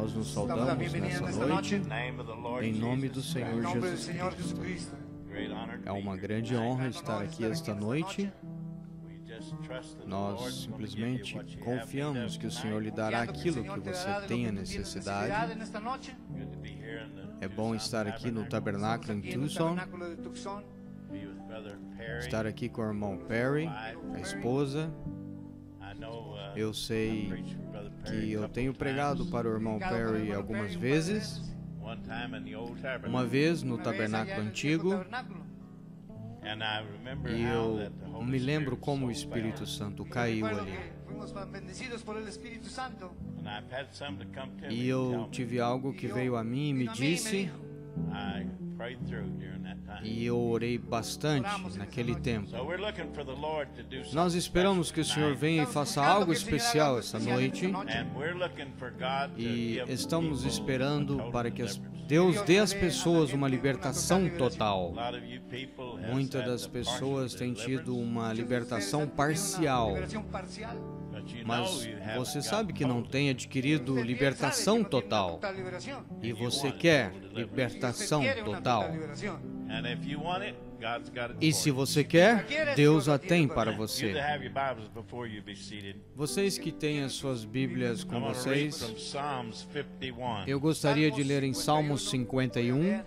Nós nos saudamos nessa noite, em nome do Senhor Jesus Cristo. É uma grande honra estar aqui esta noite. Nós simplesmente confiamos que o Senhor lhe dará aquilo que você tenha necessidade. É bom estar aqui no tabernáculo em Tucson, estar aqui com o irmão Perry, a esposa. Eu sei que eu tenho pregado para o irmão Perry algumas vezes. Uma vez no tabernáculo antigo. E eu me lembro como o Espírito Santo caiu ali. E eu tive algo que veio a mim e me disse, e eu orei bastante naquele tempo. Nós esperamos que o Senhor venha e faça algo especial essa noite. E estamos esperando para que Deus dê às pessoas uma libertação total. Muitas das pessoas têm tido uma libertação parcial. Mas você sabe que não tem adquirido libertação total. E você quer libertação total. E se você quer, Deus a tem para você. Vocês que têm as suas Bíblias com vocês, eu gostaria de ler em Salmos 51.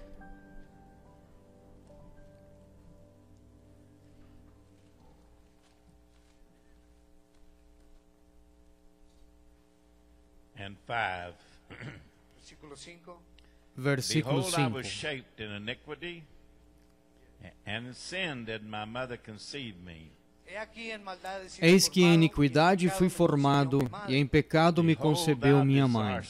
Versículo 5. Eis que em iniquidade fui formado, e em pecado me concebeu minha mãe.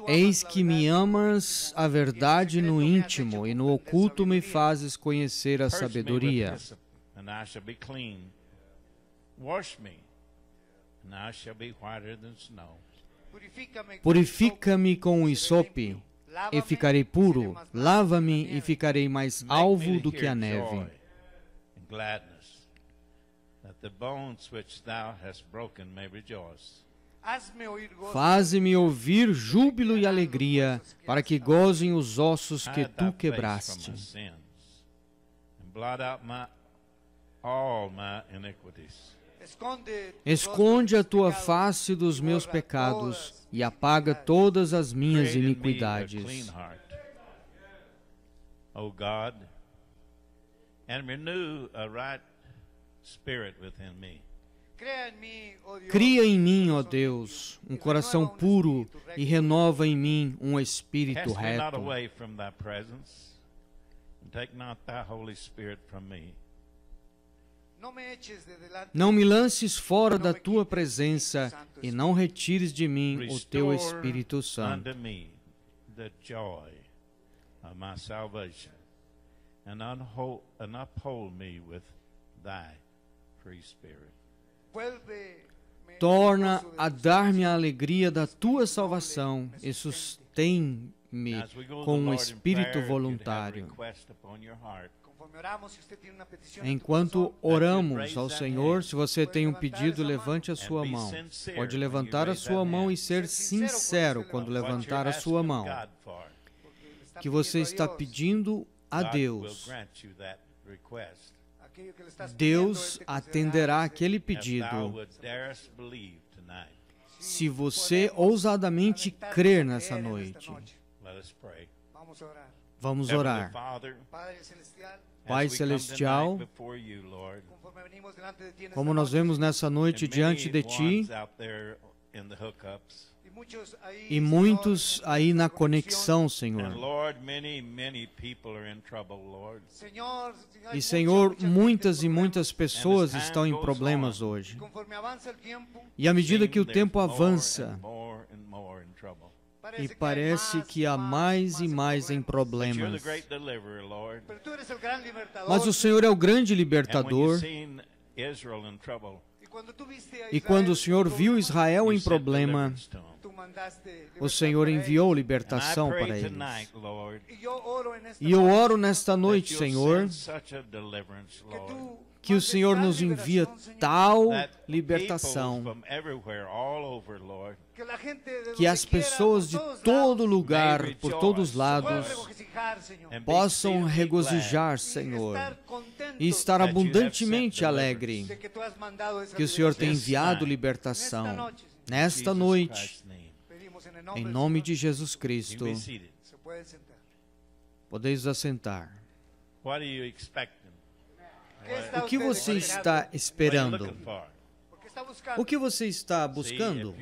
Eis que me amas a verdade no íntimo, e no oculto me fazes conhecer a sabedoria. Purifica-me com o hisope, e ficarei puro. Lava-me, e ficarei mais alvo do que a neve. Faze-me ouvir júbilo e alegria, para que gozem os ossos que tu quebraste. Esconde a tua face dos meus pecados e apaga todas as minhas iniquidades. O God, and renew a right spirit within me. Cria em mim, ó Deus, um coração puro e renova em mim um espírito reto. Não me lances fora da tua presença e não retires de mim o teu Espírito Santo. Torna a dar-me a alegria da tua salvação e sustém-me com um espírito voluntário. Enquanto oramos ao Senhor, se você tem um pedido, levante a sua mão. Pode levantar a sua mão e ser sincero quando levantar a sua mão. Que você está pedindo a Deus. Deus atenderá aquele pedido. Se você ousadamente crer nessa noite. Vamos orar. Pai Celestial, como nós vemos nessa noite diante de Ti, e muitos aí na conexão, Senhor. E, Senhor, muitas e muitas pessoas estão em problemas hoje. E à medida que o tempo avança, e parece que há mais e mais em problemas. Mas o Senhor é o grande libertador. E quando o Senhor viu Israel em problema, o Senhor enviou libertação para eles. E eu oro nesta noite, Senhor, que o Senhor nos envia tal libertação, que as pessoas de todo lugar, por todos os lados, possam regozijar, Senhor, e estar abundantemente alegre que o Senhor tem enviado libertação nesta noite, em nome de Jesus Cristo. Podeis assentar. O que você está esperando? O que você está buscando?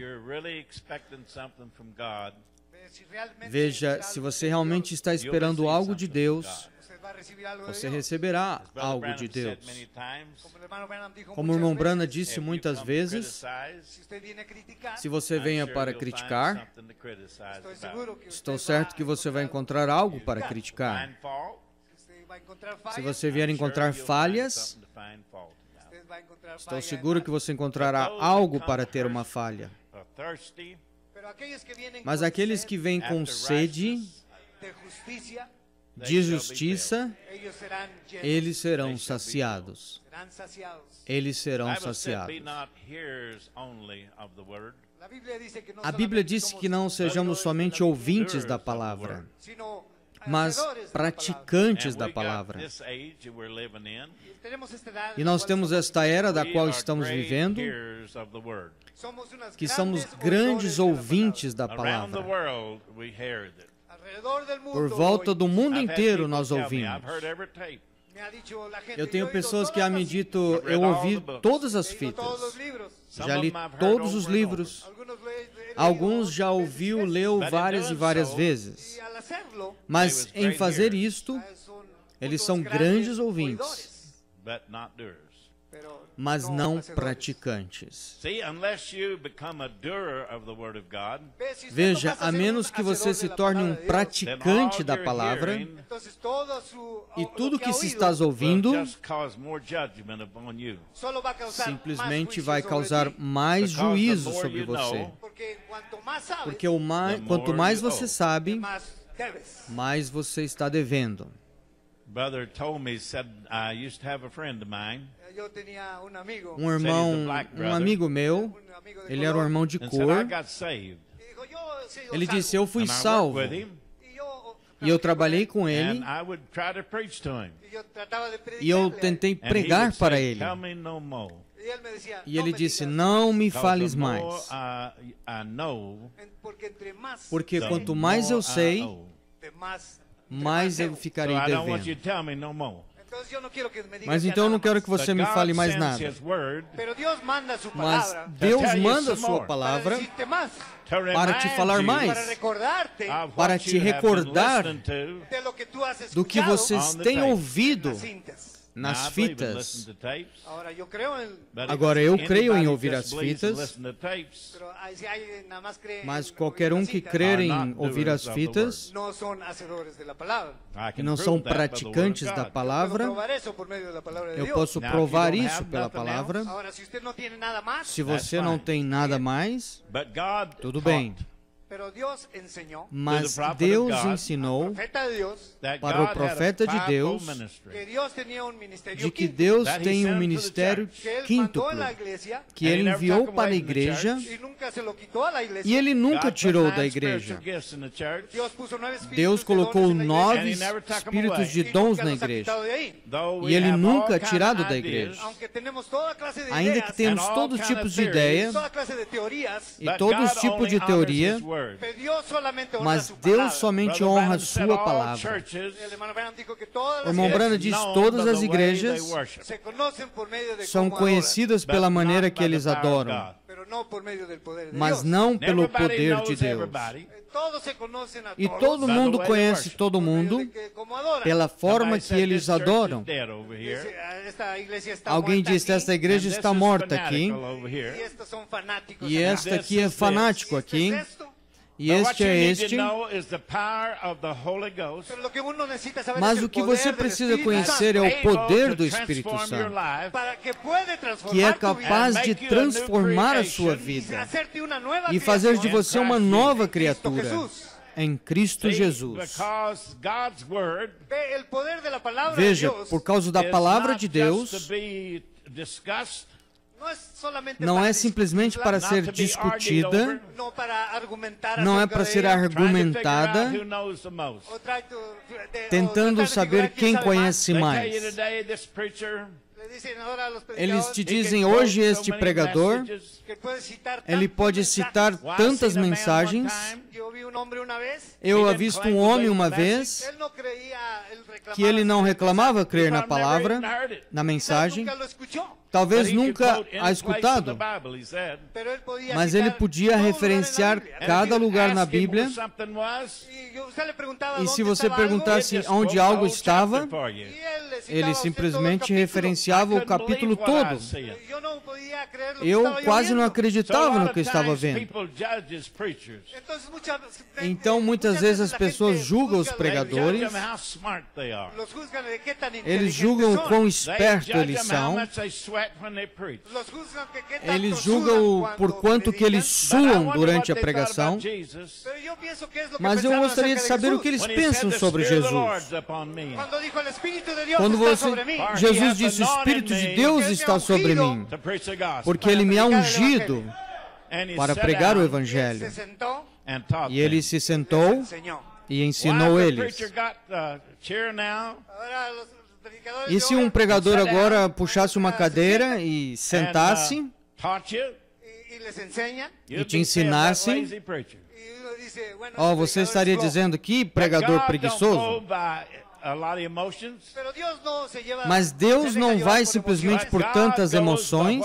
Veja, se você realmente está esperando algo de Deus, você receberá algo de Deus. Como o irmão Branham disse muitas vezes, se você venha para criticar, estou certo que você vai encontrar algo para criticar. Se você vier encontrar falhas, estou seguro que você encontrará algo para ter uma falha. Mas aqueles que vêm com sede de justiça, eles serão saciados. Eles serão saciados. A Bíblia diz que não sejamos somente ouvintes da palavra, mas praticantes da palavra. E nós temos esta era da qual estamos vivendo, que somos grandes ouvintes da palavra. Por volta do mundo inteiro nós ouvimos. Eu tenho pessoas que me dito, eu ouvi todas as fitas, já li todos os livros, alguns já ouviu, leu várias e várias vezes, mas em fazer isto, eles são grandes ouvintes, mas não praticantes. Veja, a menos que você se torne um praticante da palavra, e tudo que se estás ouvindo simplesmente vai causar mais juízo sobre você. Porque quanto mais você sabe, mais você está devendo. Brother told me, said, I used to have a friend of mine. Um irmão, um amigo meu, ele era um irmão de cor. Ele disse, eu fui salvo. E eu trabalhei com ele. E eu tentei pregar para ele. E ele disse, não me fales mais. Porque quanto mais eu sei, mais eu ficarei devendo. Mas então eu não quero que você me fale mais nada. Mas Deus manda a sua palavra para te falar mais, para te recordar do que vocês têm ouvido nas fitas. Agora, eu creio em ouvir as fitas, mas qualquer um que crer em ouvir as fitas e não são praticantes da palavra, eu posso provar isso pela palavra. Se você não tem nada mais, tudo bem. Mas Deus ensinou para o profeta de Deus de que Deus tem um ministério quíntuplo, que Ele enviou para a igreja e Ele nunca tirou da igreja. Deus colocou 9 espíritos de dons na igreja e Ele nunca é tirado da igreja. Ainda que temos todos os tipos de ideia e todos os tipos de teoria, mas Deus somente honra a sua palavra. O irmão Branham diz que todas as igrejas são conhecidas pela maneira que eles adoram, mas não pelo poder de Deus. E todo mundo conhece todo mundo pela forma que eles adoram. Alguém disse, esta igreja está morta aqui, e esta aqui é fanático aqui, e este é este. Mas o que você precisa conhecer é o poder do Espírito Santo, que é capaz de transformar a sua vida e fazer de você uma nova criatura. em Cristo Jesus. Veja, por causa da palavra de Deus, não é simplesmente para ser discutida, não é para ser argumentada, tentando saber quem conhece mais. Eles te dizem, hoje este pregador, ele pode citar tantas mensagens. Eu avisto um homem uma vez, que ele não reclamava crer na palavra, na mensagem. Talvez nunca a escutado, mas ele podia referenciar cada lugar na Bíblia. E se você perguntasse onde algo estava, ele simplesmente referenciava o capítulo todo. Eu quase não acreditava no que eu estava vendo. Então, muitas vezes as pessoas julgam os pregadores, eles julgam o quão espertos eles são, eles julgam por quanto que eles suam durante a pregação, mas eu gostaria de saber o que eles pensam sobre Jesus. Quando Jesus disse, o Espírito de Deus está sobre mim, porque Ele me ha ungido para pregar o Evangelho. E Ele se sentou e ensinou eles. E se um pregador agora puxasse uma cadeira e sentasse e te ensinasse, você estaria dizendo que pregador preguiçoso? Mas Deus não vai simplesmente por tantas emoções,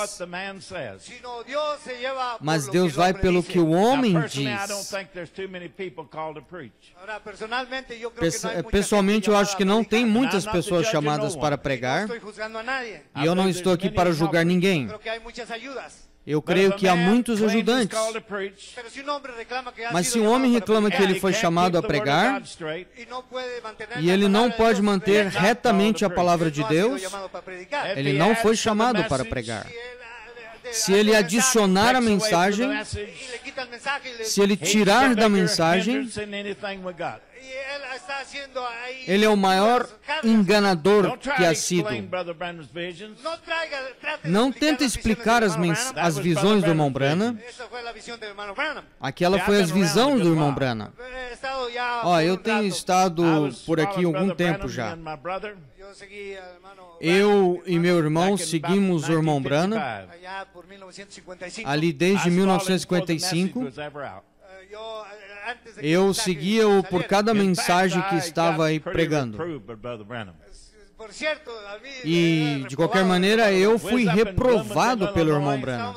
mas Deus vai pelo que o homem diz. Pessoalmente, eu acho que não tem muitas pessoas chamadas para pregar, e eu não estou aqui para julgar ninguém. Eu creio que há muitos ajudantes. Mas se um homem reclama que ele foi chamado a pregar, e ele não pode manter retamente a palavra de Deus, ele não foi chamado para pregar. Se ele adicionar a mensagem, se ele tirar da mensagem, ele é o maior enganador que há sido. Não tente explicar as visões do irmão Branham. Aquela foi as visões do irmão Branham. Eu tenho estado por aqui há algum tempo já. Eu e meu irmão seguimos o irmão Branham ali desde 1955. Eu seguia-o por cada mensagem que estava aí pregando. E, de qualquer maneira, eu fui reprovado pelo irmão Branham.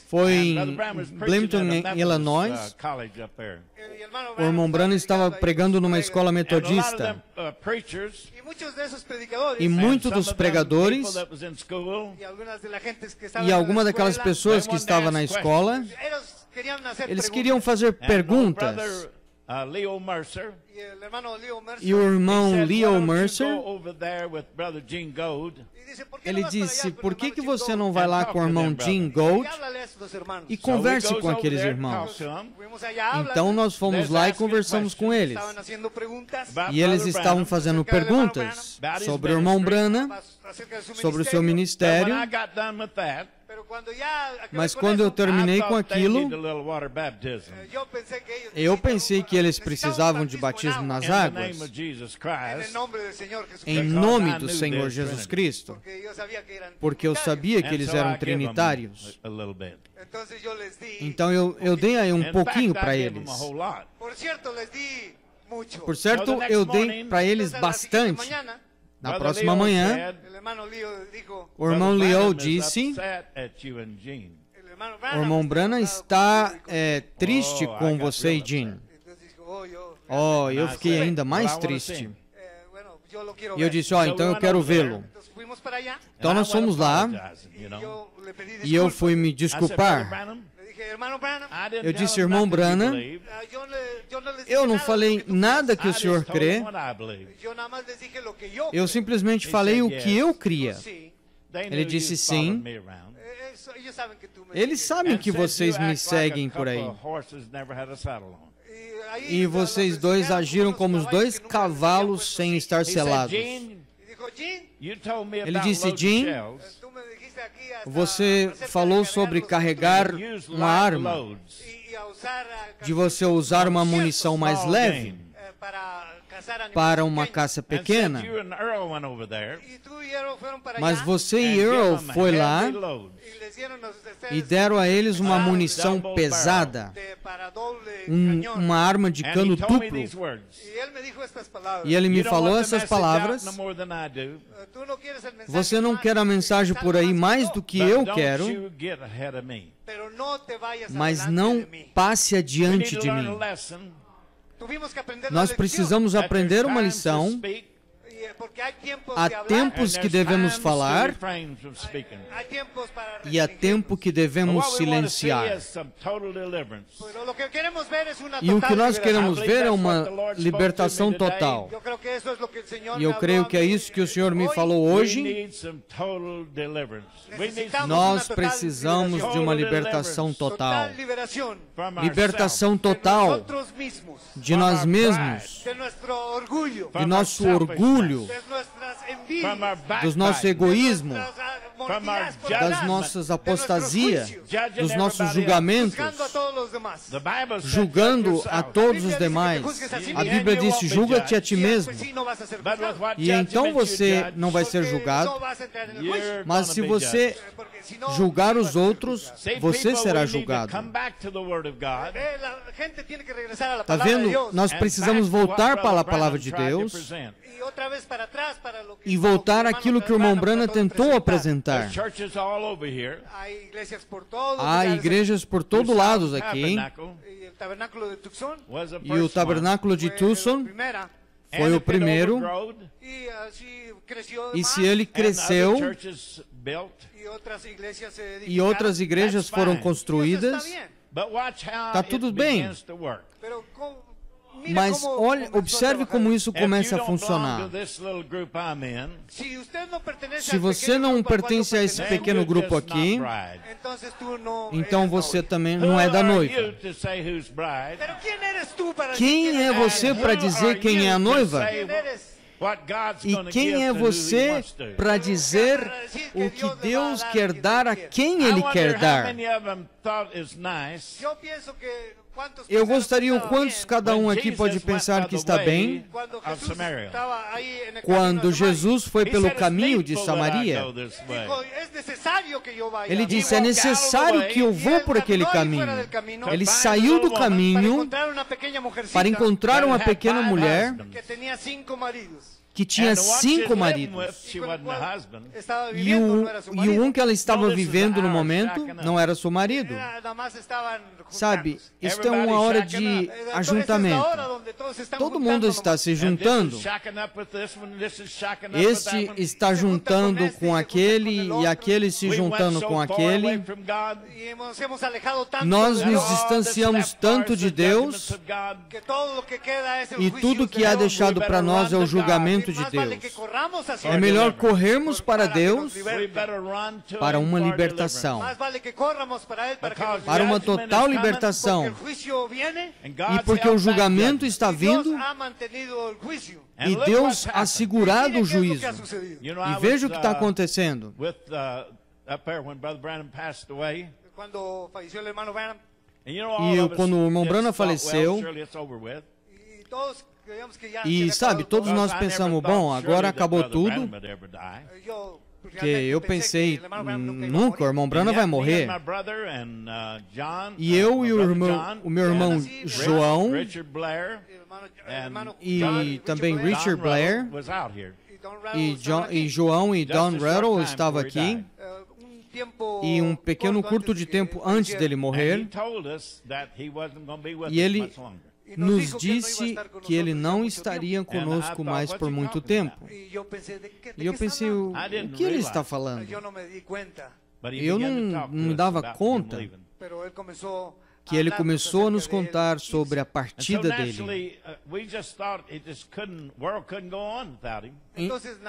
Foi em Bloomington, Illinois. O irmão Branham estava pregando numa escola metodista. E muitos dos pregadores e algumas daquelas pessoas que estavam na escola, eles queriam fazer perguntas. E o irmão Leo Mercer, ele disse, por que você não vai lá com o irmão Jim Gold e converse com aqueles irmãos? Então nós fomos lá e conversamos com eles. E eles estavam fazendo perguntas sobre o irmão Branham, sobre o seu ministério. Mas quando eu terminei com aquilo, eu pensei que eles precisavam de batismo nas águas, em nome do Senhor Jesus Cristo, porque eu sabia que eles eram trinitários. Então eu dei aí um pouquinho para eles. Por certo, eu dei para eles bastante. Na próxima manhã, o irmão Leo disse, o irmão Branham está triste com você e Jean. Eu fiquei ainda mais triste. E eu disse, então eu quero vê-lo. Então nós fomos lá, e eu fui me desculpar. Eu disse, irmão Branham, eu não falei nada que o senhor crê, eu simplesmente falei o que eu cria. Ele disse, sim. Eles sabem que vocês me seguem por aí. E vocês dois agiram como os dois cavalos sem estar selados. Ele disse, Jim, você falou sobre carregar uma arma, de você usar uma munição mais leve para uma caça pequena. Mas você e Earl foi lá e deram a eles uma munição pesada, uma arma de cano duplo. E ele me falou essas palavras. Você não quer a mensagem por aí mais do que eu quero, mas não passe adiante de mim. Nós precisamos aprender uma lição. Há tempos que devemos falar e há tempo que devemos silenciar. E o que nós queremos ver é uma libertação total. E eu creio que é isso que o Senhor me falou hoje. Nós precisamos de uma libertação total. Libertação total de nós mesmos, de nosso orgulho, dos nossos egoísmos, das nossas apostasias, dos nossos julgamentos, julgando a todos os demais. A Bíblia disse, julga-te a ti mesmo. E então você não vai ser julgado, mas se você julgar os outros, você será julgado. Está vendo? Nós precisamos voltar para a palavra de Deus e voltar àquilo que o irmão Branham tentou apresentar. Há igrejas por todos lados aqui. E o tabernáculo de Tucson foi o primeiro. E se ele cresceu e outras igrejas foram construídas, está tudo bem. Mas observe como isso começa a funcionar. Se você não pertence a esse pequeno grupo aqui, então você também não é da noiva. Quem é você para dizer quem é a noiva? E quem é você para dizer o que Deus quer dar a quem Ele quer dar? Eu gostaria o quantos cada um aqui pode pensar que está bem. Quando Jesus foi pelo caminho de Samaria, ele disse, é necessário que eu vou por aquele caminho. Ele saiu do caminho para encontrar uma pequena mulher que tinha 5 maridos. E o um que ela estava vivendo no momento não era seu marido. Sabe, isto é uma hora de ajuntamento. Todo mundo está se juntando. Este está juntando com aquele e aquele se juntando com aquele. Nós nos distanciamos tanto de Deus e tudo que há deixado para nós é o julgamento de Deus. É melhor corrermos para Deus para uma libertação, para uma total libertação. E porque o julgamento está vindo e Deus ha segurado o juízo. E veja o que está acontecendo. E quando o irmão Branham faleceu, e sabe, todos nós pensamos, bom, agora acabou tudo, porque eu pensei, nunca o irmão Branham vai morrer. E eu e o meu irmão João, e também Richard Blair, e João e Don Rattle estavam aqui, e um pequeno curto de tempo antes dele morrer, e ele nos disse que ele não estaria conosco mais por muito tempo. E eu pensei, o que ele está falando? Eu não me dava conta que ele começou a nos contar sobre a partida dele.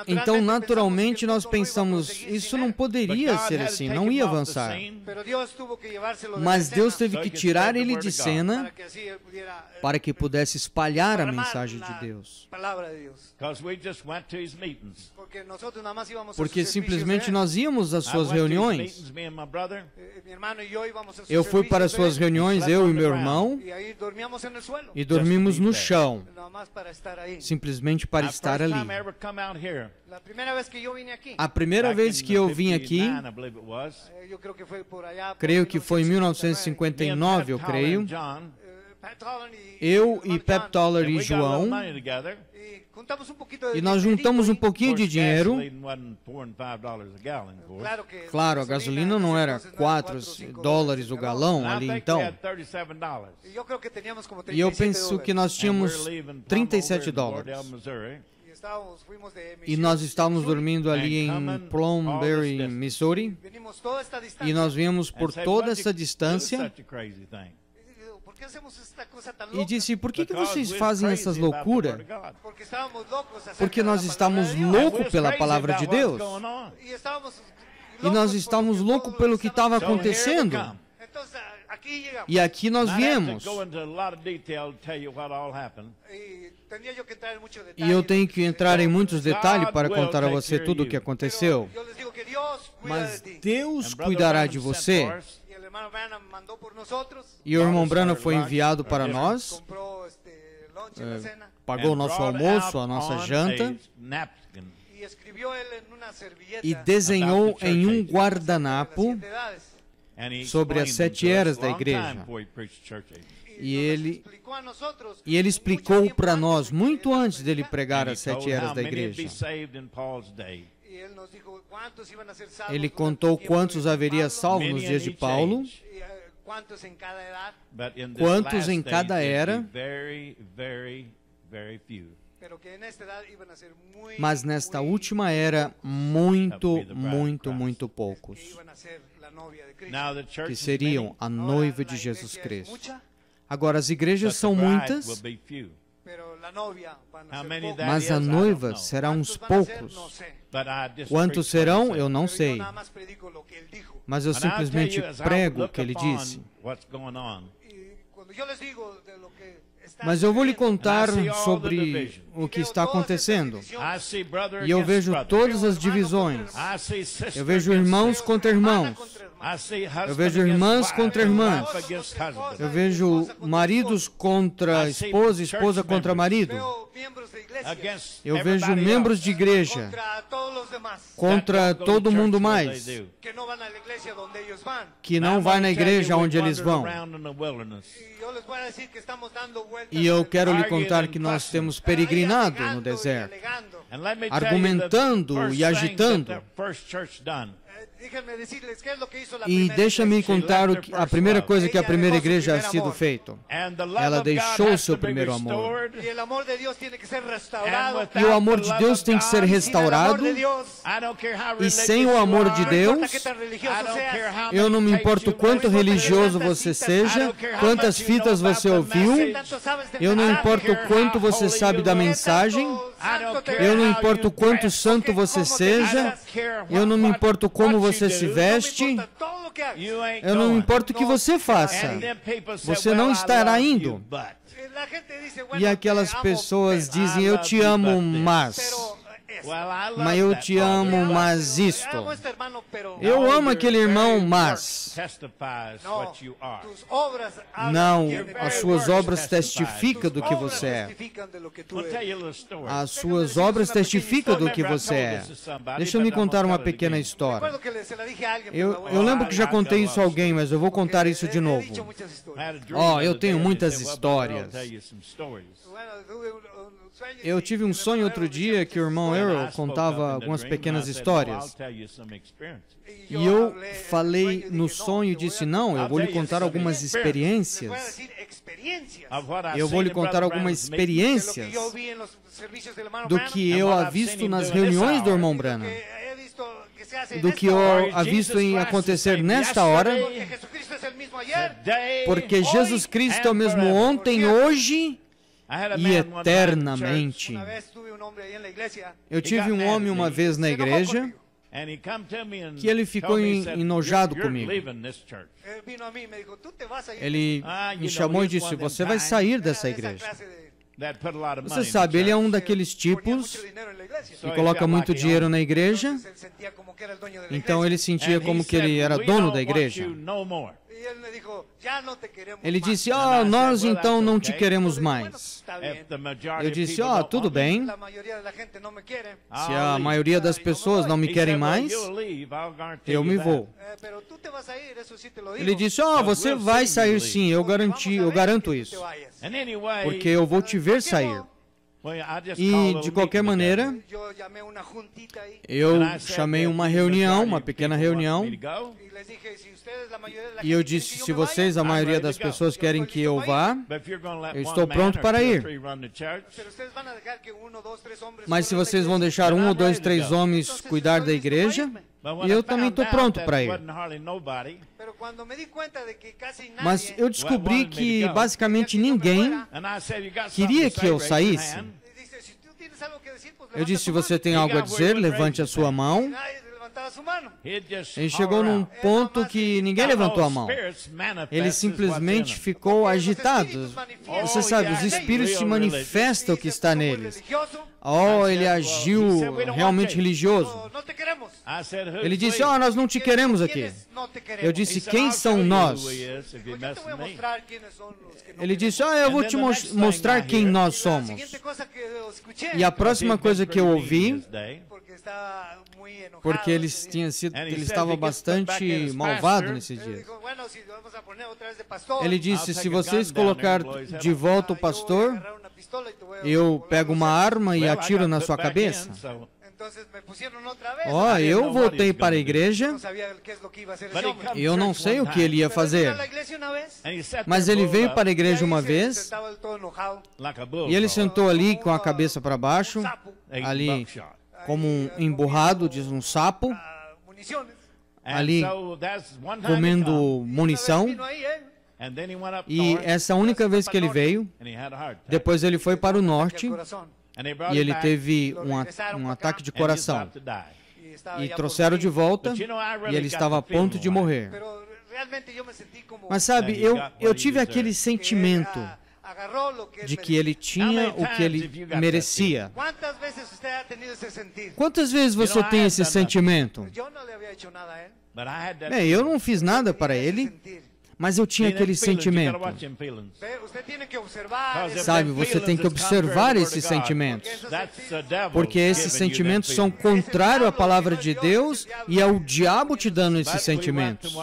Então, naturalmente, nós pensamos, isso não poderia ser assim, não ia avançar. Mas Deus teve que tirar ele de cena para que pudesse espalhar a mensagem de Deus. Porque simplesmente nós íamos às suas reuniões. Eu fui para as suas reuniões, eu e meu irmão, e dormimos no chão, simplesmente para estar ali. A primeira vez que eu vim aqui, creio que foi em 1959, eu creio, eu e Pep Toller e João, e nós juntamos um pouquinho de dinheiro. Claro, a gasolina não era $4 o galão ali então. E eu penso que nós tínhamos $37. E nós estávamos dormindo ali em Plumberry, Missouri. E nós viemos por toda essa distância. E disse, por que vocês fazem essas loucuras? Porque nós estamos loucos pela palavra de Deus. E nós estávamos loucos pelo que estava acontecendo. E aqui nós viemos. E eu tenho que entrar em muitos detalhes para contar a você tudo o que aconteceu. Mas Deus cuidará de você. E o irmão Branham foi enviado para nós, pagou o nosso almoço, a nossa janta, e desenhou em um guardanapo sobre as 7 eras da igreja. E ele explicou para nós, muito antes dele pregar as 7 eras da igreja. Ele contou quantos haveria salvos nos dias de Paulo, quantos em cada era, mas nesta última era, muito, muito, muito poucos, que seriam a noiva de Jesus Cristo. Agora, as igrejas são muitas, mas a noiva será uns poucos. Quantos serão, eu não sei. Mas eu simplesmente prego o que ele disse. Mas eu vou lhe contar sobre o que está acontecendo. E eu vejo todas as divisões. Eu vejo irmãos contra irmãos. Eu vejo irmãs contra irmãs. Eu vejo maridos contra esposa, esposa contra marido. Eu vejo membros de igreja contra todo mundo mais, que não vai na igreja onde eles vão. E eu quero lhe contar que nós temos peregrinado no deserto, argumentando e agitando. E deixa-me contar a primeira coisa que a primeira igreja ha sido feita. Ela deixou o seu primeiro amor. E o amor de Deus tem que ser restaurado. E sem o amor de Deus, eu não me importo quanto religioso você seja, quantas fitas você ouviu, eu não importo quanto você sabe da mensagem, eu não importo quanto santo você seja, eu não me importo como você se veste, eu não me importo o que você faça, você não estará indo. E aquelas pessoas dizem, eu te amo, mas eu te amo, mas isto. Eu amo aquele irmão, mas não, as suas obras testificam do que você é. As suas obras testificam do que você é. Deixa eu me contar uma pequena história. Eu lembro que já contei isso a alguém, mas eu vou contar isso de novo. Eu tenho muitas histórias. Eu tive um sonho outro dia que o irmão Errol contava algumas pequenas histórias. E eu falei no sonho e disse, não, eu vou lhe contar algumas experiências. Eu vou lhe contar algumas experiências do que eu ha visto nas reuniões do irmão Branham, do que eu ha visto em acontecer nesta hora, porque Jesus Cristo é o mesmo ontem, hoje e eternamente. Eu tive um homem uma vez na igreja que ele ficou enojado comigo. Ele me chamou e disse, você vai sair dessa igreja. Você sabe, ele é um daqueles tipos que coloca muito dinheiro na igreja, então ele sentia como que ele era dono da igreja. Ele disse, nós então não te queremos mais. Eu disse, tudo bem. Se a maioria das pessoas não me querem mais, eu me vou. Ele disse, você vai sair sim, eu garanto isso. Porque eu vou te ver sair. E, de qualquer maneira, eu chamei uma reunião, uma pequena reunião, e eu disse, se vocês, a maioria das pessoas, querem que eu vá, eu estou pronto para ir. Mas se vocês vão deixar 1 ou 2, 3 homens cuidar da igreja, eu também estou pronto para ir. Mas eu descobri que basicamente ninguém queria que eu saísse. Eu disse, se você tem algo a dizer, levante a sua mão. Ele chegou num ponto que ninguém levantou a mão. Ele simplesmente ficou agitado. Você sabe, os espíritos se manifestam o que está neles. Ele agiu realmente religioso. Ele disse, nós não te queremos aqui. Eu disse, quem são nós? Ele disse, eu vou te mostrar quem nós somos. E a próxima coisa que eu ouvi, porque ele estava bastante malvado nesse dia. Ele disse, se vocês colocar de volta o pastor, eu pego uma arma e atiro na sua cabeça. Eu voltei para a igreja e eu não sei o que ele ia fazer. Mas ele veio para a igreja uma vez e ele sentou ali com a cabeça para baixo, ali como um emburrado de um sapo, ali comendo munição. E essa única vez que ele veio, depois ele foi para o norte e ele teve um ataque de coração. E trouxeram de volta e ele estava a ponto de morrer. Mas sabe, eu tive aquele sentimento de que ele tinha o que ele merecia. Quantas vezes você tem esse sentimento? Eu não fiz nada para ele, mas eu tinha aquele sentimento. Sabe, você tem que observar esses sentimentos. Porque esses sentimentos são contrários à palavra de Deus e é o diabo te dando esses sentimentos.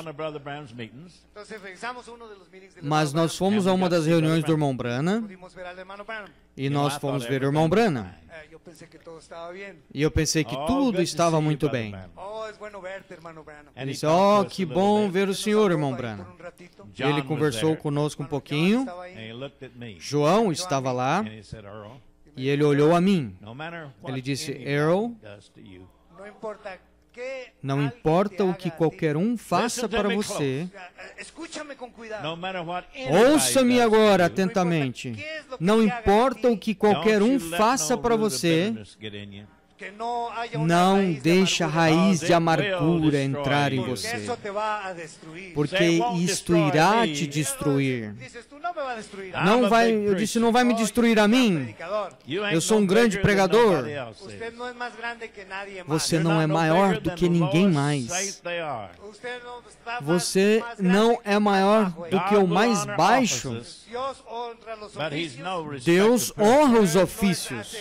Mas nós fomos a uma das reuniões do irmão Branham e nós fomos ver o irmão Branham. E eu pensei que tudo estava muito bem. Ele disse, que bom ver o senhor, irmão Branham. Ele conversou conosco um pouquinho. João estava lá e ele olhou a mim. Ele disse, Errol, não importa o que qualquer um faça para você, ouça-me agora atentamente. Não importa o que qualquer um faça para você, não deixe a raiz de amargura entrar em você, porque isto irá te destruir. Eu disse, não vai me destruir a mim. Eu sou um grande pregador. Você não é maior do que ninguém mais. Você não é maior do que o mais baixo. Deus honra os ofícios,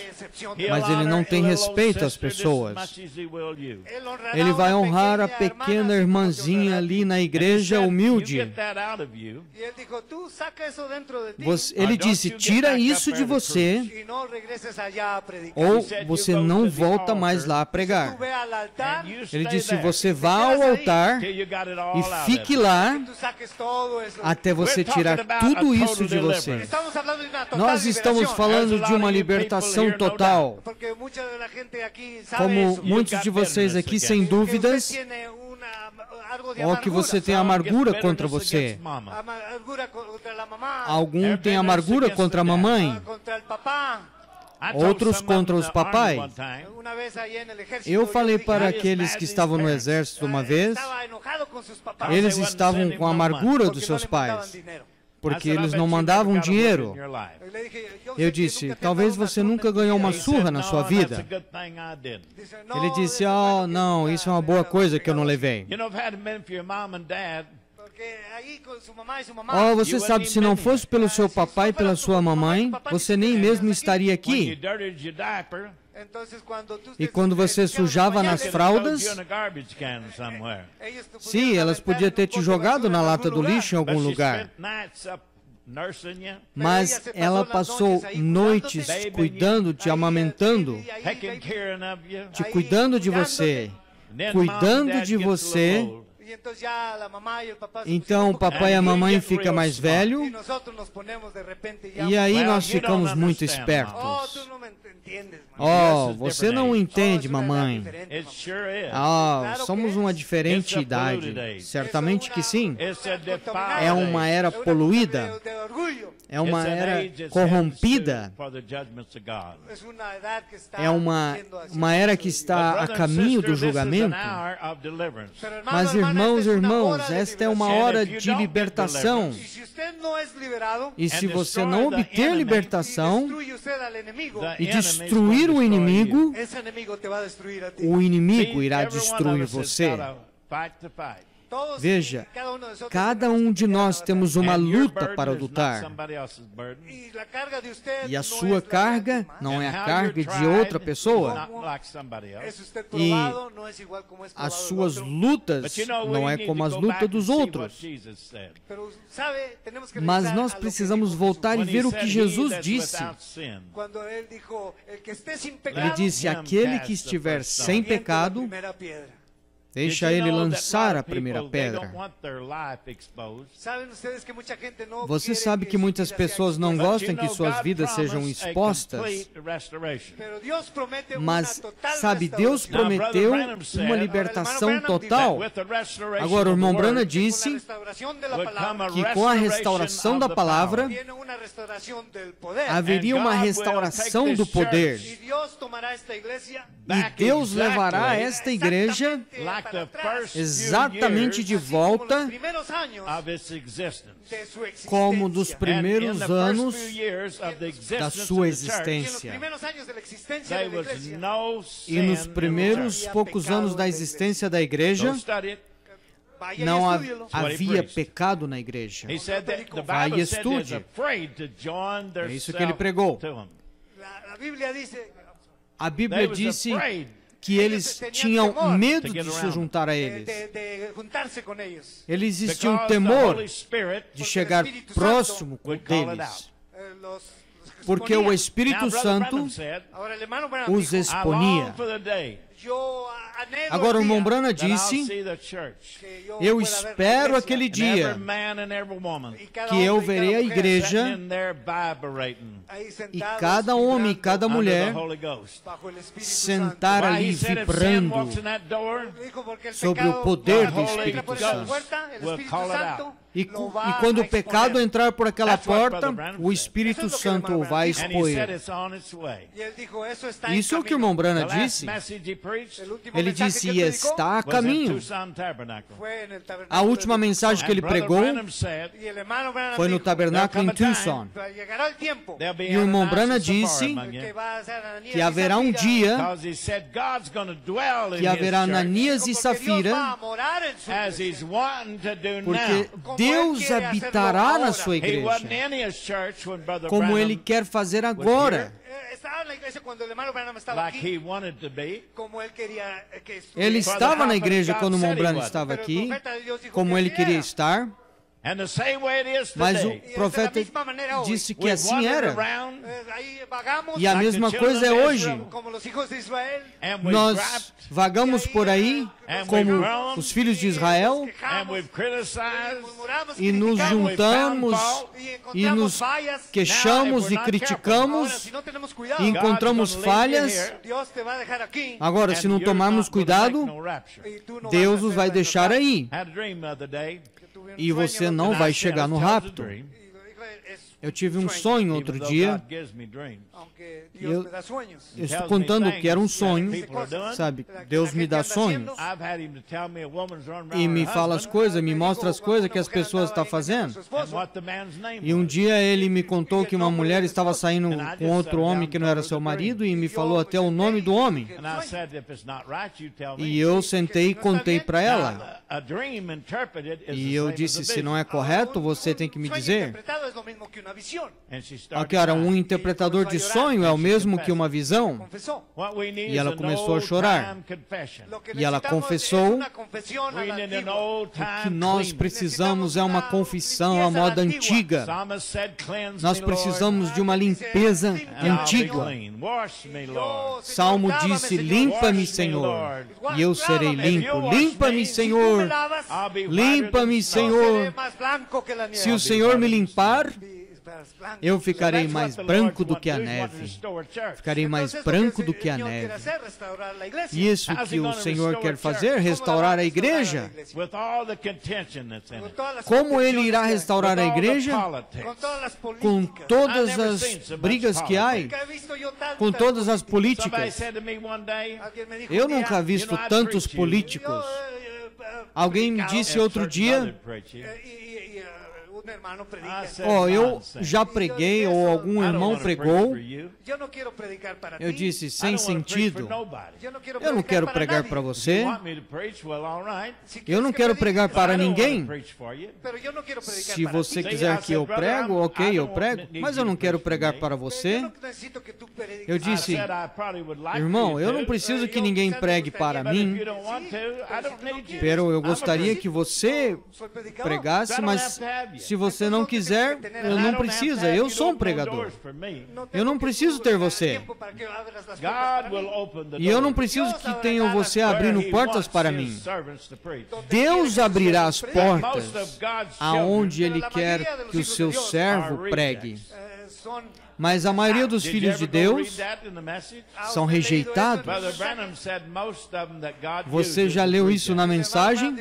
mas Ele não tem respeito às pessoas. Ele vai honrar a pequena irmãzinha ali na igreja humilde. Ele disse, tira isso de você, ou você não volta mais lá a pregar. Ele disse, você vá ao altar e fique lá até você tirar tudo isso de você. Nós estamos falando de uma libertação total. Como muitos de vocês aqui, sem dúvidas, ou que você tem amargura contra você. Algum tem amargura contra a mamãe, outros contra os papais. Eu falei para aqueles que estavam no exército uma vez, eles estavam com a amargura dos seus pais, porque eles não mandavam dinheiro. Eu disse, talvez você nunca ganhou uma surra na sua vida. Ele disse, oh, não, isso é uma boa coisa que eu não levei. Oh, você sabe, se não fosse pelo seu papai e pela sua mamãe, você nem mesmo estaria aqui. E quando você sujava nas fraldas, sim, elas podiam ter te jogado na lata do lixo em algum lugar. Mas ela passou noites cuidando, te amamentando, te cuidando de você, cuidando de você. Então o papai e a mamãe ficam mais velhos e aí nós ficamos muito espertos. Oh, você não entende, mamãe. Ah, somos uma diferente idade. Certamente que sim. É uma era poluída. É uma era corrompida. É uma era que está a caminho do julgamento. Mas, irmãos, esta é uma hora de libertação. E se você não obter libertação e destruir o inimigo irá destruir você. Veja, cada um de nós temos uma luta para lutar. E a sua carga não é a carga de outra pessoa. E as suas lutas não é como as lutas dos outros. Mas nós precisamos voltar e ver o que Jesus disse. Ele disse, aquele que estiver sem pecado, deixa ele lançar a primeira pedra. Você sabe que muitas pessoas não gostam que suas vidas sejam expostas. Mas, sabe, Deus prometeu uma libertação total. Agora, o irmão Branham disse que com a restauração da palavra, haveria uma restauração do poder. E Deus levará esta igreja exatamente de volta como dos primeiros anos da sua existência. E nos primeiros poucos anos da existência da igreja, não havia pecado na igreja. Vai e estude. É isso que ele pregou. A Bíblia disse que eles tinham medo de se juntar a eles. Eles existia um temor de chegar próximo deles. Porque o Espírito Santo os exponia. Agora o irmão Branham disse, eu espero aquele dia que eu verei a igreja e cada homem e cada mulher sentar ali vibrando sobre o poder do Espírito Santo. E quando o pecado entrar por aquela porta, o Espírito Santo o vai expor. Isso é o que o irmão Branham disse. Ele disse, e está a caminho. A última mensagem que ele pregou foi no tabernáculo em Tucson. E o irmão Branham disse que haverá um dia que haverá Ananias e Safira, porque Deus habitará na sua igreja, como Ele quer fazer agora. Ele estava na igreja quando o irmão Branham estava aqui, como ele queria estar. Mas o profeta disse que assim era. E a mesma coisa é hoje. Nós vagamos por aí como os filhos de Israel e nos juntamos e nos queixamos e criticamos e encontramos falhas. Agora, se não tomarmos cuidado, Deus os vai deixar aí. E você não vai chegar no rapto. Eu tive um sonho outro dia. Eu estou contando que era um sonho, sabe? Deus me dá sonhos. E me fala as coisas, me mostra as coisas que as pessoas estão fazendo. E um dia ele me contou que uma mulher estava saindo com outro homem que não era seu marido e me falou até o nome do homem. E eu sentei e contei para ela. E eu disse, se não é correto, você tem que me dizer. Cara, um interpretador de sonho é o mesmo que uma visão. E ela começou a chorar. E ela confessou. O que nós precisamos é uma confissão à moda antiga. Nós precisamos de uma limpeza antiga. Salmo disse, limpa-me, Senhor, e eu serei limpo. Limpa-me, Senhor. Limpa-me, Senhor. Se o Senhor me limpar, eu ficarei mais branco do que a neve. Ficarei mais branco do que a neve. Isso que o Senhor quer fazer, restaurar a igreja. Como Ele irá restaurar a igreja? Com todas as brigas que há, com todas as políticas. Eu nunca vi visto tantos políticos. Alguém me disse outro dia... eu já preguei, ou algum irmão pregou. Eu disse, sem sentido. Eu não quero pregar para você. Eu não quero pregar para ninguém. Se você quiser que eu prego, ok, eu prego. Mas eu não quero pregar para você. Eu disse, irmão, eu não preciso que ninguém pregue para mim. Pero eu gostaria que você pregasse, mas se você não quiser, eu não preciso. Eu sou um pregador. Eu não preciso ter você. E eu não preciso que tenha você abrindo portas para mim. Deus abrirá as portas aonde Ele quer que o seu servo pregue. Mas a maioria dos filhos de Deus são rejeitados. Você já leu isso na mensagem?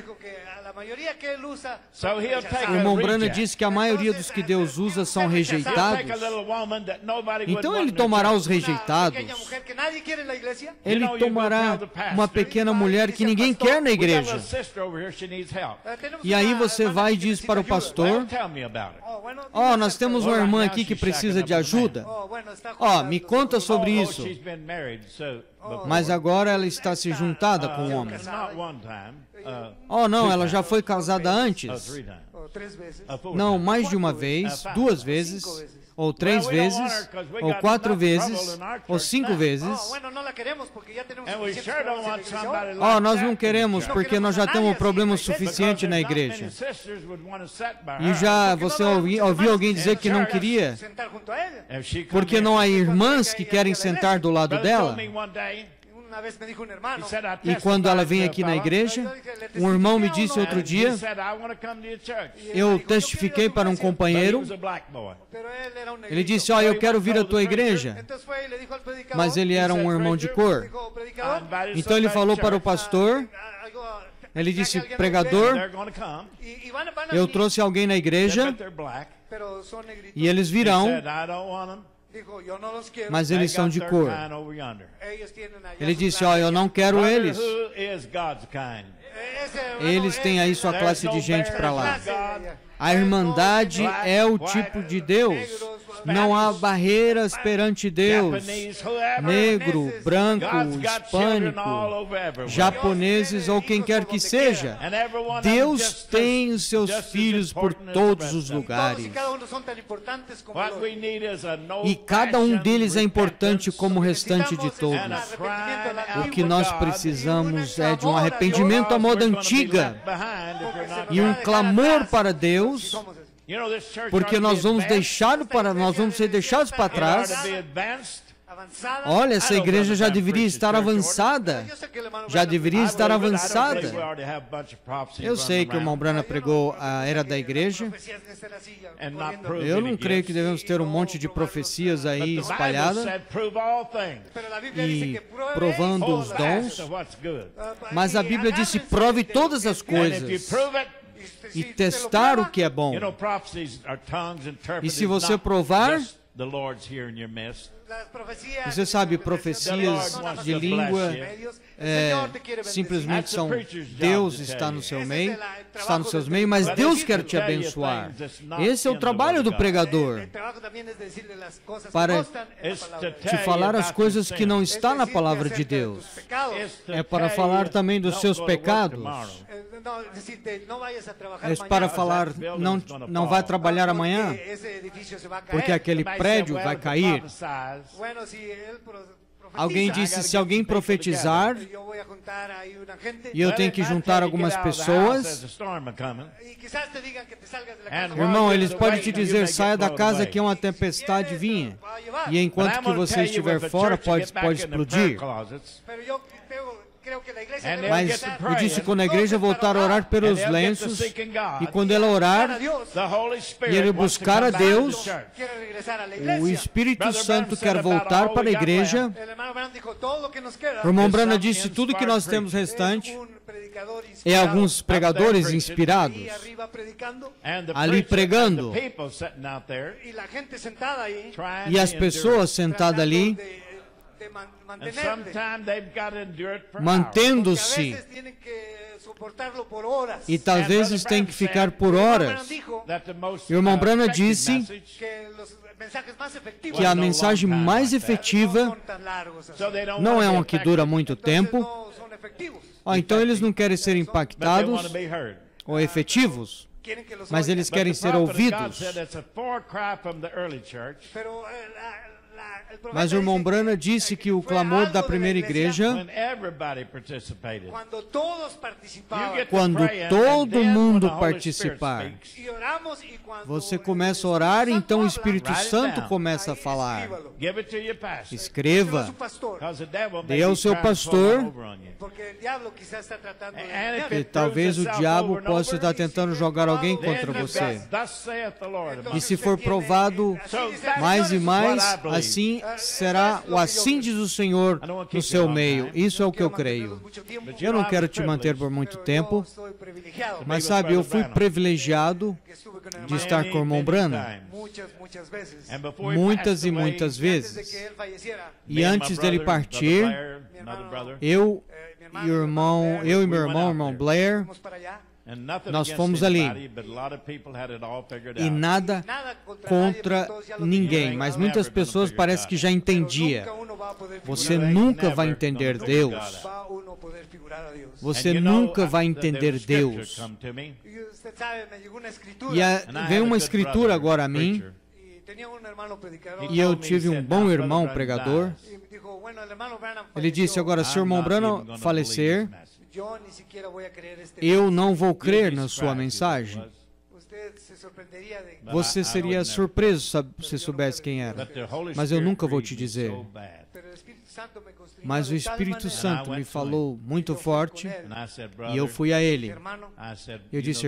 O irmão Branham disse que a maioria dos que Deus usa são rejeitados. Então Ele tomará os rejeitados. Ele tomará uma pequena mulher que ninguém quer na igreja. E aí você vai e diz para o pastor, nós temos uma irmã aqui que precisa de ajuda. Me conta sobre isso. Mas agora ela está se juntada com um homem. Não, ela já foi casada antes. Não, mais de uma vez, 2 vezes, ou 3 vezes, ou 4 vezes, ou 5 vezes. Nós não queremos porque nós já temos problema suficiente na igreja. E já você ouviu alguém dizer que não queria? Porque não há irmãs que querem sentar do lado dela? E quando ela vem aqui na igreja, um irmão me disse outro dia, eu testifiquei para um companheiro, ele disse, eu quero vir à tua igreja, mas ele era um irmão de cor. Então ele falou para o pastor, ele disse, pregador, eu trouxe alguém na igreja, e eles virão, mas eles são de cor. Ele disse, eu não quero eles. Eles têm aí sua classe de gente para lá. A irmandade é o tipo de Deus. Não há barreiras perante Deus. Negro, branco, hispânico, japoneses ou quem quer que seja. Deus tem os seus filhos por todos os lugares. E cada um deles é importante como o restante de todos. O que nós precisamos mas é de um arrependimento à moda antiga e um clamor para Deus, porque nós vamos ser deixados para trás. Olha, essa igreja já deveria estar avançada. Já deveria estar avançada. Eu sei que o irmão Branham pregou a era da igreja. Eu não creio que devemos ter um monte de profecias aí espalhadas e provando os dons. Mas a Bíblia disse, prove todas as coisas e testar o que é bom. E se você provar, você sabe, profecias de língua simplesmente são Deus está no seu meio, está nos seus meios, mas Deus quer te abençoar. Esse é o trabalho do pregador, para te falar as coisas que não estão na palavra de Deus. É para falar também dos seus pecados. É para falar, não vai trabalhar amanhã, porque aquele prédio vai cair. Alguém disse, se alguém profetizar, e eu tenho que juntar algumas pessoas, irmão, eles podem te dizer, saia da casa que uma tempestade vinha, e enquanto que você estiver fora, pode explodir. Mas eu disse, quando a igreja voltar a orar pelos lenços, e quando ela orar, e ele buscar a Deus, o Espírito Santo quer voltar para a igreja. O irmão Branham disse, tudo que nós temos restante é alguns pregadores inspirados ali pregando, e as pessoas sentadas ali mantendo-se, e talvez eles tenham que ficar por horas. E o irmão Branham disse que a mensagem mais efetiva não é uma que dura muito tempo. Então eles não querem ser impactados ou efetivos, mas eles querem ser ouvidos. Mas o irmão Branham disse que o clamor da primeira igreja, quando todo mundo participar, você começa a orar, então o Espírito Santo começa a falar. Escreva, dê ao seu pastor, e talvez o diabo possa estar tentando jogar alguém contra você. E se for provado mais e mais, assim será o assim diz o Senhor no seu meio. Isso é o que eu creio. Eu não quero te manter por muito tempo, mas sabe, eu fui privilegiado de estar com o irmão Branham muitas e muitas vezes. E antes dele partir, eu e meu irmão Blair, nós fomos ali, e nada contra ninguém, mas muitas pessoas parecem que já entendiam. Você nunca vai entender Deus. Você nunca vai entender Deus. E veio uma escritura agora a mim, e eu tive um bom irmão pregador. Ele disse, agora, se o irmão Branham falecer, eu não vou crer na sua mensagem. Você seria surpreso se soubesse quem era. Mas eu nunca vou te dizer. Mas o Espírito Santo me falou muito forte, e eu fui a ele. Eu disse,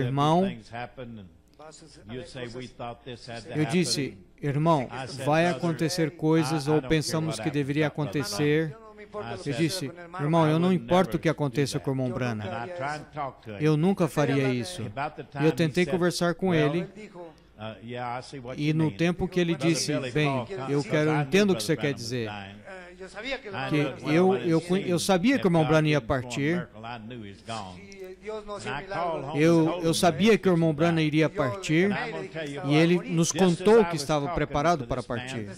irmão, vai acontecer coisas ou pensamos que deveria acontecer. Eu disse, irmão, eu não importo o que aconteça com o irmão Branham. Eu nunca faria isso. E eu tentei conversar com ele, e no tempo que ele disse, bem, eu entendo o que você quer dizer. Que eu sabia que o irmão Branham ia partir. Eu sabia que o irmão Branham iria partir, e ele nos contou que estava preparado para partir.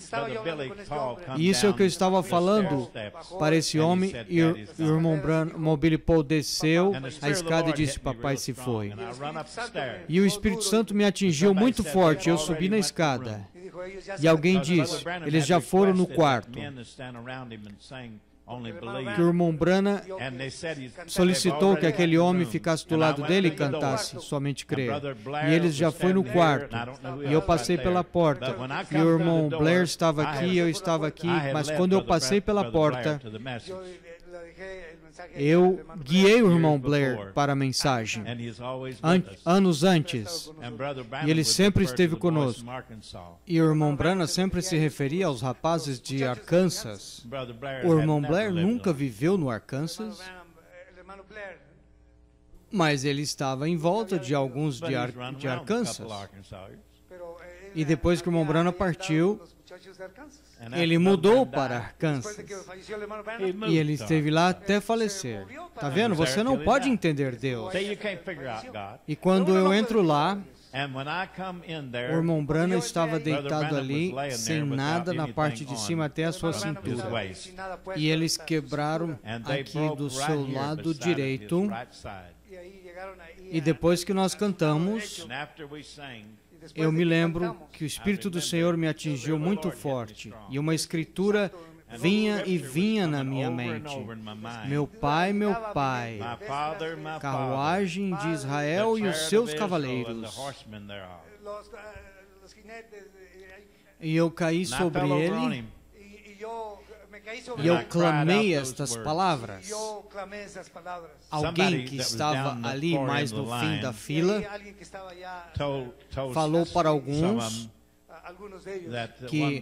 E isso é o que eu estava falando para esse homem, e o irmão Billy Paul desceu a escada e disse, papai se foi. E o Espírito Santo me atingiu muito forte, eu subi na escada. E alguém disse, eles já foram no quarto. que o irmão Branham solicitou que aquele homem ficasse do lado dele e cantasse Somente Crer. E ele já foi no quarto, e eu passei pela porta, e o irmão Blair estava aqui, e eu estava aqui, mas quando eu passei pela porta, eu guiei o irmão Blair para a mensagem, anos antes, e ele sempre esteve conosco. E o irmão Branham sempre se referia aos rapazes de Arkansas. O irmão Blair nunca viveu no Arkansas, mas ele estava em volta de alguns de Arkansas. E depois que o irmão Branham partiu, ele mudou para Arkansas. E ele esteve lá até falecer. Tá vendo? Você não pode entender Deus. E quando eu entro lá, o irmão Branham estava deitado ali, sem nada na parte de cima até a sua cintura. E eles quebraram aqui do seu lado direito. E depois que nós cantamos, eu me lembro que o Espírito do Senhor me atingiu muito forte, e uma escritura vinha e vinha na minha mente. Meu pai, carruagem de Israel e os seus cavaleiros. E eu caí sobre ele, e eu clamei estas palavras. Alguém que estava ali mais no fim da fila falou para alguns que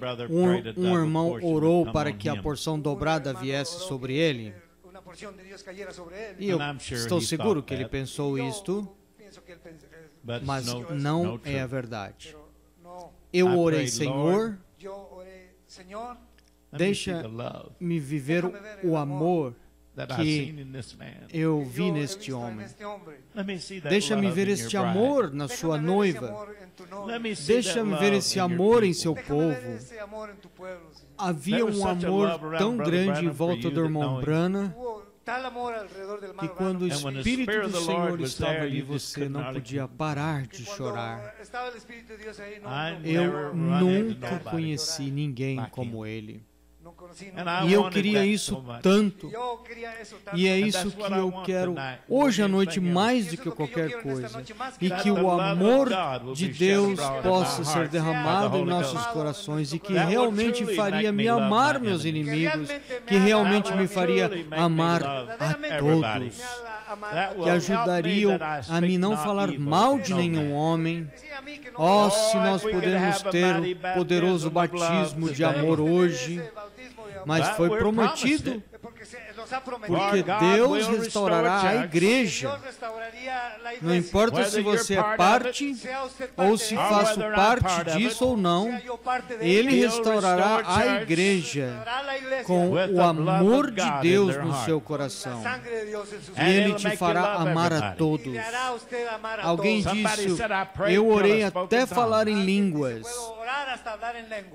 um irmão orou para que a porção dobrada viesse sobre ele. E eu estou seguro que ele pensou isto, mas não é a verdade. Eu orei, Senhor, deixa-me viver o amor que eu vi neste homem. Deixa-me ver este amor na sua noiva. Deixa-me ver esse amor em seu povo. Havia um amor tão grande em volta do irmão Branham, que quando o Espírito do Senhor estava ali, você não podia parar de chorar. Eu nunca conheci ninguém como ele. E eu queria isso tanto. E é isso que eu quero hoje à noite mais do que qualquer coisa. E que o amor de Deus possa ser derramado em nossos corações, e que realmente faria me amar meus inimigos, que realmente me faria amar a todos, que ajudariam a me não falar mal de nenhum homem. Oh, se nós pudermos ter o poderoso batismo de amor hoje. Mas foi prometido, porque Deus restaurará a igreja. Não importa se você é parte, ou se faço parte disso ou não, Ele restaurará a igreja com o amor de Deus no seu coração. E Ele te fará amar a todos. Alguém disse, eu orei até falar em línguas.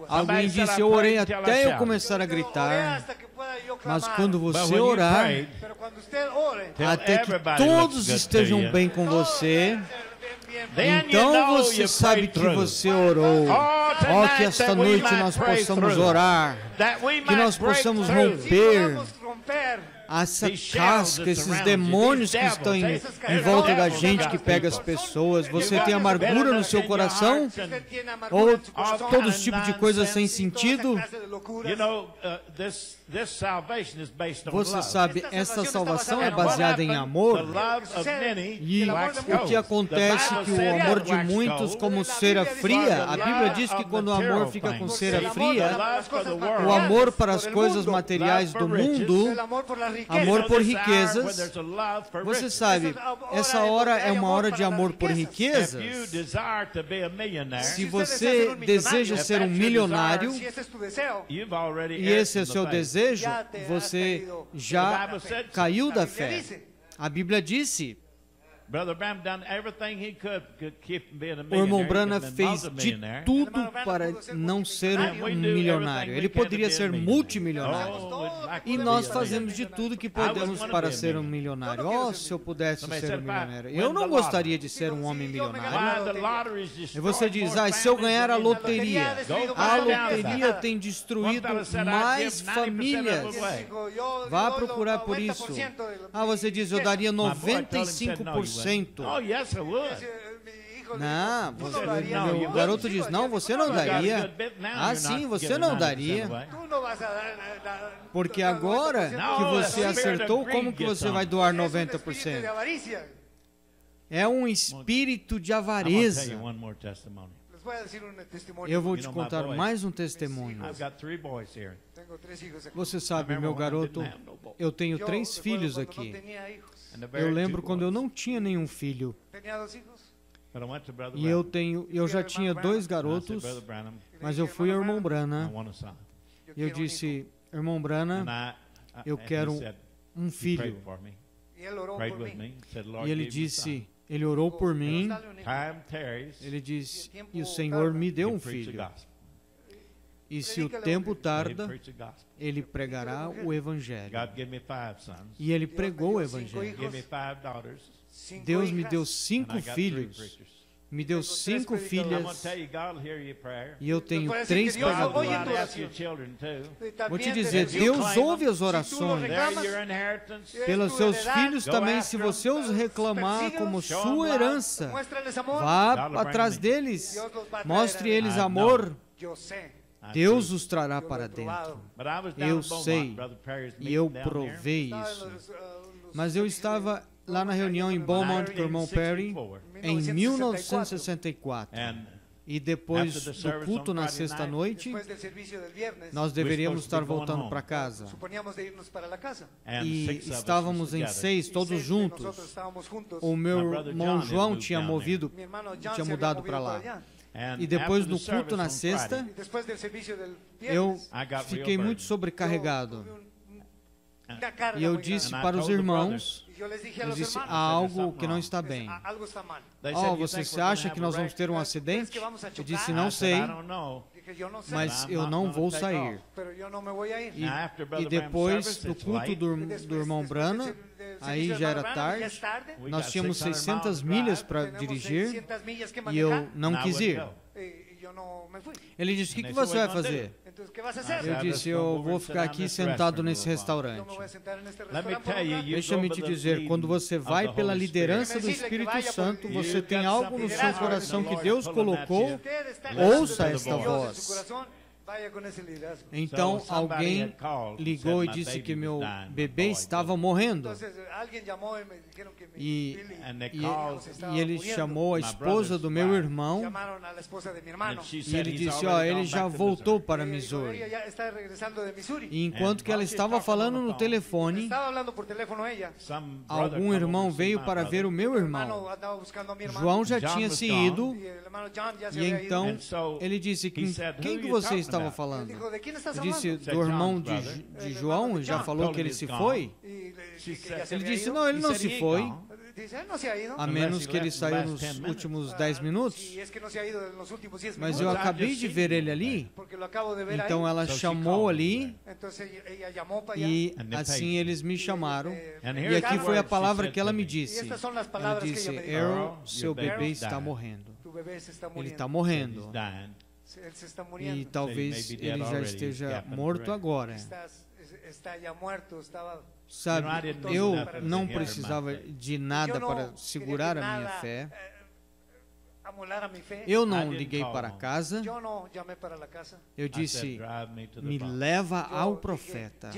Alguém disse, eu orei até eu começar a gritar. Mas quando você orar, até que todos estejam bem com você, então você sabe que você orou. Oh, que esta noite nós possamos orar, que nós possamos romper essa casca, esses demônios que estão em volta da gente, que pega as pessoas. Você tem amargura no seu coração? Ou todo tipo de coisa sem sentido? Você sabe, essa salvação é baseada em amor. E o que acontece é que o amor de muitos, como cera fria, a Bíblia diz que quando o amor fica com cera fria, o amor para as coisas materiais do mundo, amor por riquezas, você sabe, essa hora é uma hora de amor por riquezas. Se você deseja ser um milionário, e esse é o seu desejo, você já caiu da fé. A Bíblia disse O irmão Branham fez de tudo para não ser um milionário. Ele poderia ser multimilionário. E nós fazemos de tudo que podemos para ser um milionário. Oh, se eu pudesse ser um milionário. Eu não gostaria de ser um homem milionário. E você diz, se eu ganhar a loteria tem destruído mais famílias. Vá procurar por isso. Você diz, eu daria 95%. Não, meu garoto diz, não, você não daria. Sim, você não daria. Porque agora que você acertou, como que você vai doar 90%? É um espírito de avareza. Eu vou te contar mais um testemunho. Você sabe, meu garoto, eu tenho 3 filhos aqui. Eu lembro quando eu não tinha nenhum filho. E eu já tinha 2 garotos, mas eu fui ao irmão Branham. E eu disse, irmão Branham, eu quero um filho. E ele disse, ele orou por mim. Ele disse, e o Senhor me deu um filho. E se o tempo tarda, ele pregará o Evangelho. E ele pregou o Evangelho. Deus me deu 5 filhos. Me deu 5 filhas. E eu tenho 3 pregadores. Vou te dizer, Deus ouve as orações. Pelos seus filhos também, se você os reclamar como sua herança, vá atrás deles. Mostre eles amor. Deus os trará para dentro. Eu sei. E eu provei isso. Mas eu estava lá na reunião em Beaumont com o irmão Perry em 1964. E depois do culto na sexta-noite, nós deveríamos estar voltando para casa. E estávamos em 6, todos juntos. O meu irmão João tinha mudado para lá. E depois do culto na sexta, eu fiquei muito sobrecarregado. E eu disse para os irmãos, eu disse, há algo que não está bem. Você acha que nós vamos ter um acidente? Eu disse, não sei, mas eu não vou sair. E depois do culto do irmão Branham, aí já era tarde, nós tínhamos 600 milhas para dirigir e eu não quis ir. Ele disse, o que você vai fazer? Eu disse, eu vou ficar aqui sentado nesse restaurante. Deixa-me te dizer, quando você vai pela liderança do Espírito Santo, você tem algo no seu coração que Deus colocou, ouça esta voz. Então alguém ligou e disse que meu bebê estava morrendo. E ele chamou a esposa do meu irmão e ele disse, ele já voltou para Missouri. E enquanto que ela estava falando no telefone, algum irmão veio para ver o meu irmão. João já tinha se ido e então ele disse, quem que você estava falando? Eu disse, do irmão de João, já falou que ele se foi? Ele disse, não, ele não se foi. A menos que ele saiu nos últimos 10 minutos. Mas eu acabei de ver ele ali. Então ela chamou ali. E assim eles me chamaram. E aqui foi a palavra que ela me disse. Ela disse, Errol, seu bebê está morrendo. Ele está morrendo. E talvez ele já esteja morto agora. Sabe, eu não precisava de nada para segurar a minha fé. Eu não liguei para casa. Eu disse, me leva ao profeta.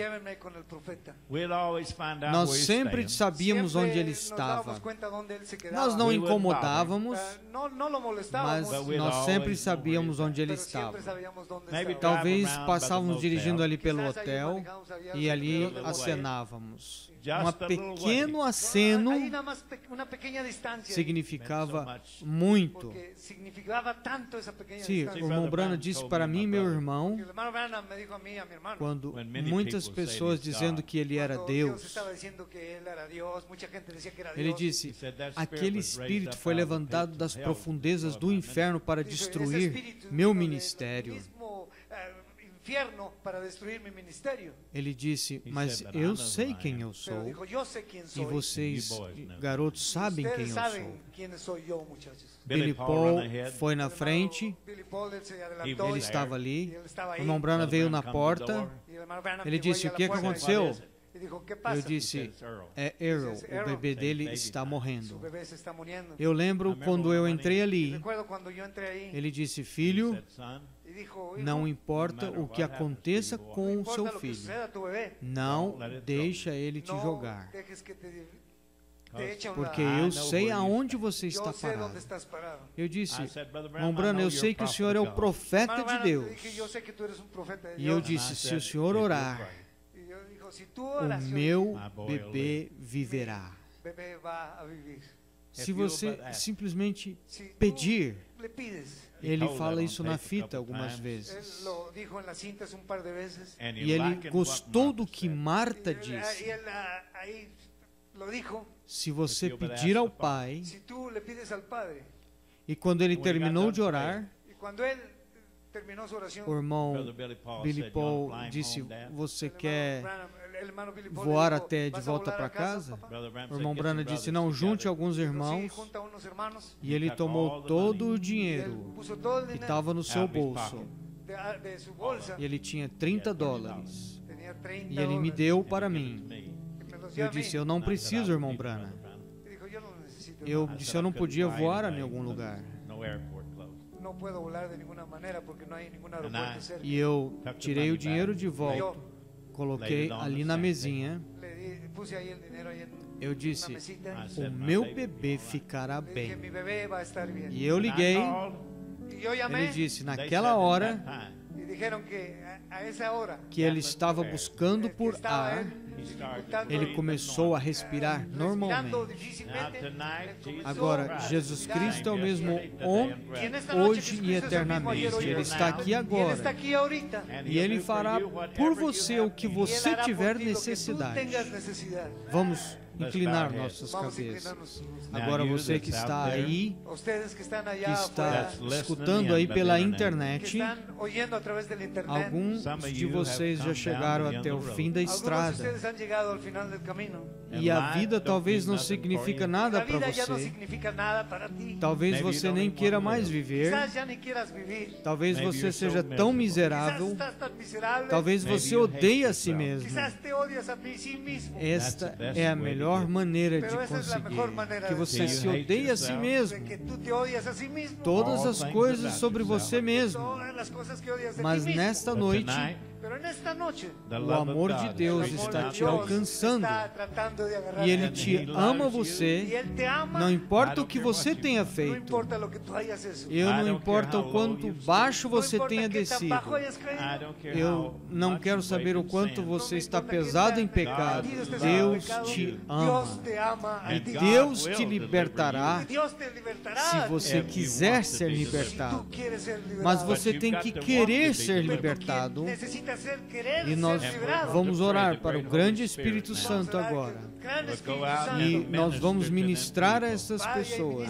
Nós sempre sabíamos onde ele estava. Nós não incomodávamos, mas nós sempre sabíamos onde ele estava. Talvez passávamos dirigindo ali pelo hotel e ali acenávamos. pequeno aceno significava muito. Sim, o irmão Branham disse para mim, meu irmão, quando muitas pessoas dizendo que ele era Deus, ele disse, aquele espírito foi levantado das profundezas do inferno para destruir meu ministério. Ele disse, mas eu sei quem eu sou, e vocês, garotos, sabem quem eu sou. Billy Paul foi na frente, ele estava ali, o irmão Branham veio na porta, ele disse, o que aconteceu? Eu disse, é Earl, o bebê dele está morrendo. Eu lembro quando eu entrei ali, ele disse, filho, não importa o que aconteça com o seu filho, não deixa ele te jogar, porque eu sei aonde você está parado. Eu disse, irmão Branham, eu sei que o senhor é o profeta de Deus. E eu disse, se o senhor orar, o meu bebê viverá. Se você simplesmente pedir, ele fala isso na fita algumas vezes. E ele gostou do que Marta disse. Se você pedir ao Pai, e quando ele terminou de orar, o irmão Billy Paul disse, você quer voar até de volta para casa? O irmão Branham disse, não, junte alguns irmãos. E ele tomou todo o dinheiro que estava no seu bolso. E ele tinha $30. E ele me deu para mim. Eu disse, eu não preciso, irmão Branham. Eu disse, eu não podia voar em algum lugar. E eu tirei o dinheiro de volta, coloquei ali na mesinha. Eu disse, o meu bebê ficará bem. E eu liguei. Ele disse, naquela hora, que ele estava buscando por ar, ele começou a respirar normalmente. Agora, Jesus Cristo é o mesmo ontem, hoje e eternamente. Ele está aqui agora. E Ele fará por você o que você tiver necessidade. Vamos inclinar nossas cabeças. Agora você que está aí, que está escutando aí pela internet, alguns de vocês já chegaram até o fim da estrada. E a vida talvez não significa nada para você. Talvez você nem queira mais viver. Talvez você seja tão miserável. Talvez você odeie a si mesmo. Esta é a melhor maneira de conseguir que você se odeie a si mesmo. Todas as coisas sobre você mesmo. Mas nesta noite, o amor de Deus está te alcançando e Ele te ama você, não importa o que você tenha feito, não importa o quanto baixo você tenha descido, eu não quero saber o quanto você está pesado em pecado. Deus te ama e Deus te libertará se você quiser ser libertado, mas você tem que querer ser libertado. E nós vamos orar para o grande Espírito Santo agora. E nós vamos ministrar a essas pessoas.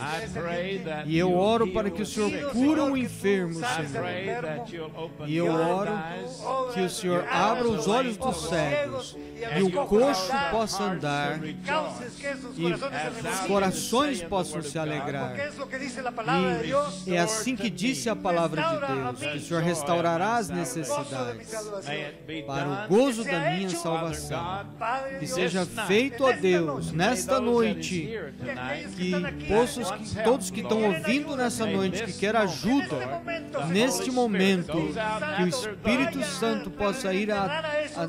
E eu oro para que o Senhor cure o enfermo, Senhor. E eu oro que o Senhor abra os olhos dos cegos e o coxo possa andar e os corações possam se alegrar. E é assim que disse a palavra de Deus, que o Senhor restaurará as necessidades para o gozo da minha salvação. Que seja feito, ó Deus, nesta noite, que todos que estão ouvindo nessa noite, que querem ajuda, neste momento, que o Espírito Santo possa ir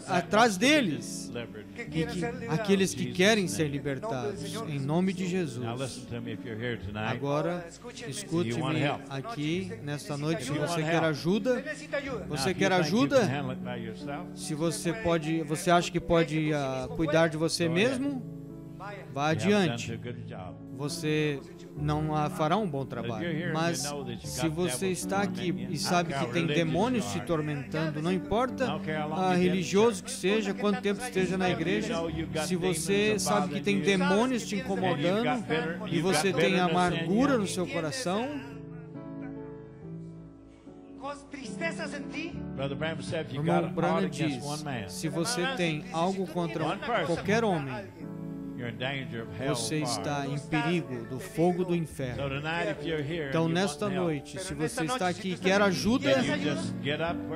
atrás deles delivered. e que aqueles que querem ser libertados, em nome de Jesus. Now listen to me if you're here tonight. Agora, escute-me aqui nesta noite. Se você quer ajuda, você quer ajuda? Se você pode, você acha que pode cuidar de você mesmo? Vá adiante. Você não fará um bom trabalho. Mas se você está aqui e sabe que tem demônios te tormentando, não importa religioso que seja, quanto tempo esteja na igreja, se você sabe que tem demônios te incomodando e você tem amargura no seu coração, irmão Branham diz, se você tem algo contra qualquer homem, você está em perigo do fogo do inferno. Então, nesta noite, se você está aqui e quer ajuda,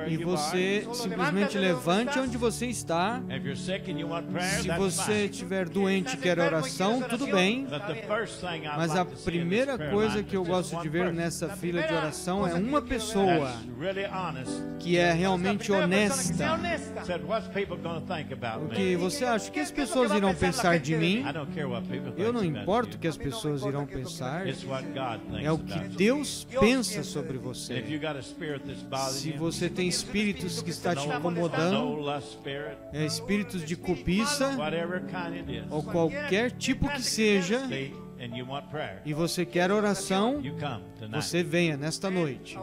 e você simplesmente levante onde você está. Se você estiver doente e quer oração, tudo bem. Mas a primeira coisa que eu gosto de ver nessa fila de oração é uma pessoa que é realmente honesta. O que você acha? O que as pessoas irão pensar de mim? Eu não importo o que as pessoas irão pensar, é o que Deus pensa sobre você. Se você tem espíritos que estão te incomodando, espíritos de cobiça, ou qualquer tipo que seja, e você quer oração, você venha nesta noite.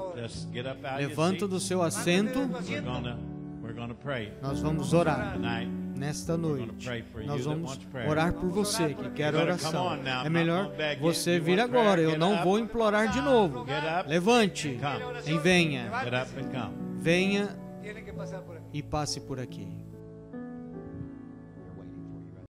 Levanta do seu assento. Nós vamos orar. Nesta noite, nós vamos orar por você que quer oração. É melhor você vir agora. Eu não vou implorar de novo. Levante e venha. Venha e passe por aqui.